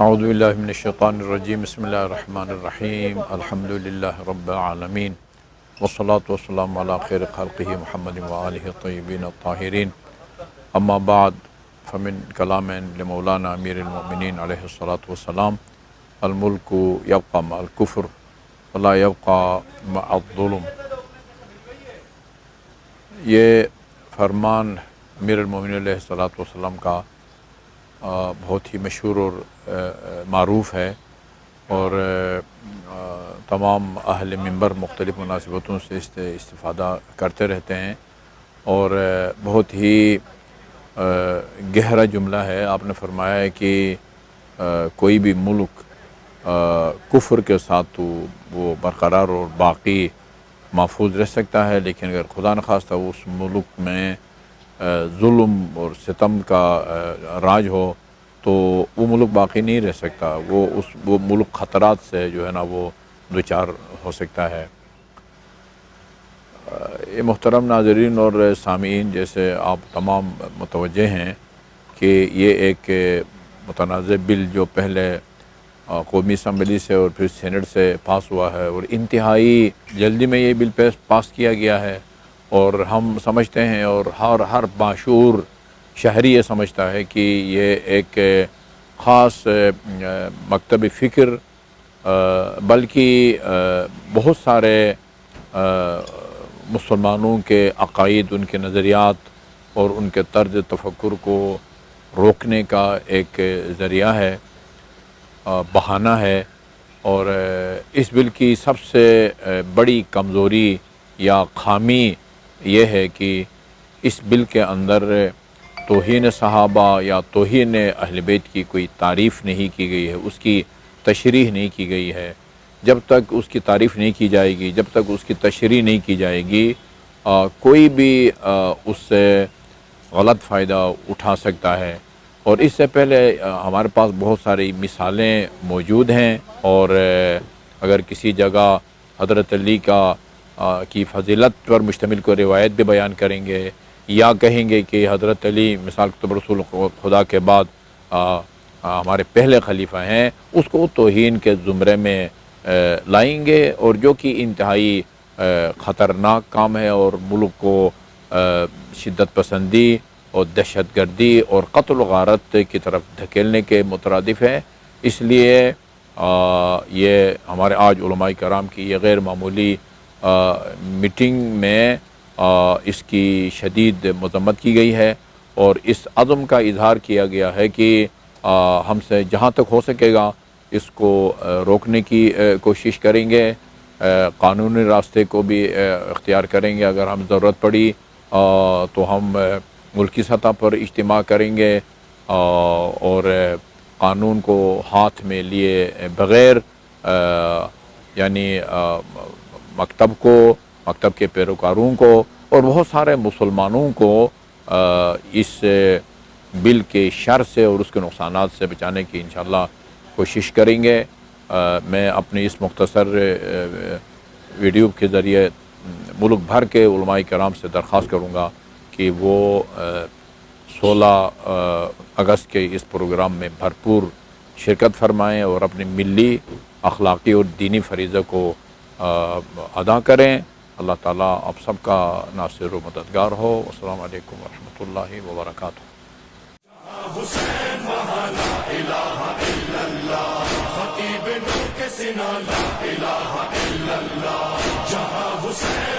اعوذ باللہ من الشیطان الرجیم بسم اللہ الرحمن الرحیم الحمد للہ رب العالمین والصلاة والسلام علی خیر خلقہ محمد وآلہ الطیبین الطاہرین اما بعد فمن کلام لمولانا امیر المؤمنین علیہ الصلاۃ والسلام الملک یبقى مع الکفر ولا یبقى مع الظلم۔ یہ فرمان امیر المؤمنین علیہ الصلاۃ والسلام کا بہت ہی مشہور اور معروف ہے، اور تمام اہل منبر مختلف مناسبتوں سے استفادہ کرتے رہتے ہیں، اور بہت ہی گہرا جملہ ہے۔ آپ نے فرمایا ہے کہ کوئی بھی ملک کفر کے ساتھ تو وہ برقرار اور باقی محفوظ رہ سکتا ہے، لیکن اگر خدا نخواستہ اس ملک میں ظلم اور ستم کا راج ہو تو وہ ملک باقی نہیں رہ سکتا، وہ ملک خطرات سے جو ہے نا وہ دوچار ہو سکتا ہے۔ یہ محترم ناظرین اور سامعین، جیسے آپ تمام متوجہ ہیں کہ یہ ایک متنازع بل جو پہلے قومی اسمبلی سے اور پھر سینٹ سے پاس ہوا ہے، اور انتہائی جلدی میں یہ بل پاس کیا گیا ہے، اور ہم سمجھتے ہیں اور ہر باشعور شہری یہ سمجھتا ہے کہ یہ ایک خاص مکتب فکر بلکہ بہت سارے مسلمانوں کے عقائد، ان کے نظریات اور ان کے طرز تفکر کو روکنے کا ایک ذریعہ ہے، بہانہ ہے۔ اور اس بل کی سب سے بڑی کمزوری یا خامی یہ ہے کہ اس بل کے اندر توہین صحابہ یا توہین اہل بیت کی کوئی تعریف نہیں کی گئی ہے، اس کی تشریح نہیں کی گئی ہے۔ جب تک اس کی تعریف نہیں کی جائے گی، جب تک اس کی تشریح نہیں کی جائے گی، کوئی بھی اس سے غلط فائدہ اٹھا سکتا ہے۔ اور اس سے پہلے ہمارے پاس بہت ساری مثالیں موجود ہیں، اور اگر کسی جگہ حضرت علی کی فضیلت پر مشتمل کوئی روایت بھی بیان کریں گے، یا کہیں گے کہ حضرت علی مثال کے طور پر رسول خدا کے بعد ہمارے پہلے خلیفہ ہیں، اس کو توہین کے زمرے میں لائیں گے، اور جو کہ انتہائی خطرناک کام ہے، اور ملک کو شدت پسندی اور دہشت گردی اور قتل و غارت کی طرف دھکیلنے کے مترادف ہے۔ اس لیے یہ ہمارے آج علماء کرام کی یہ غیر معمولی میٹنگ میں اس کی شدید مذمت کی گئی ہے، اور اس عزم کا اظہار کیا گیا ہے کہ ہم سے جہاں تک ہو سکے گا اس کو روکنے کی کوشش کریں گے، قانونی راستے کو بھی اختیار کریں گے۔ اگر ہم ضرورت پڑی تو ہم ملکی سطح پر اجتماع کریں گے، اور قانون کو ہاتھ میں لیے بغیر یعنی مکتب کے پیروکاروں کو اور بہت سارے مسلمانوں کو اس بل کے شر سے اور اس کے نقصانات سے بچانے کی انشاءاللہ کوشش کریں گے۔ میں اپنی اس مختصر ویڈیو کے ذریعے ملک بھر کے علماء کرام سے درخواست کروں گا کہ وہ 16 اگست کے اس پروگرام میں بھرپور شرکت فرمائیں اور اپنی ملی، اخلاقی اور دینی فریضہ کو ادا کریں۔ اللہ تعالیٰ آپ سب کا ناصر و مددگار ہو۔ السلام علیکم ورحمۃ اللہ وبرکاتہ۔ حسین وہاں لا الہ الا اللہ، خطیب نور کے سنا لا الہ الا اللہ، جہاں حسین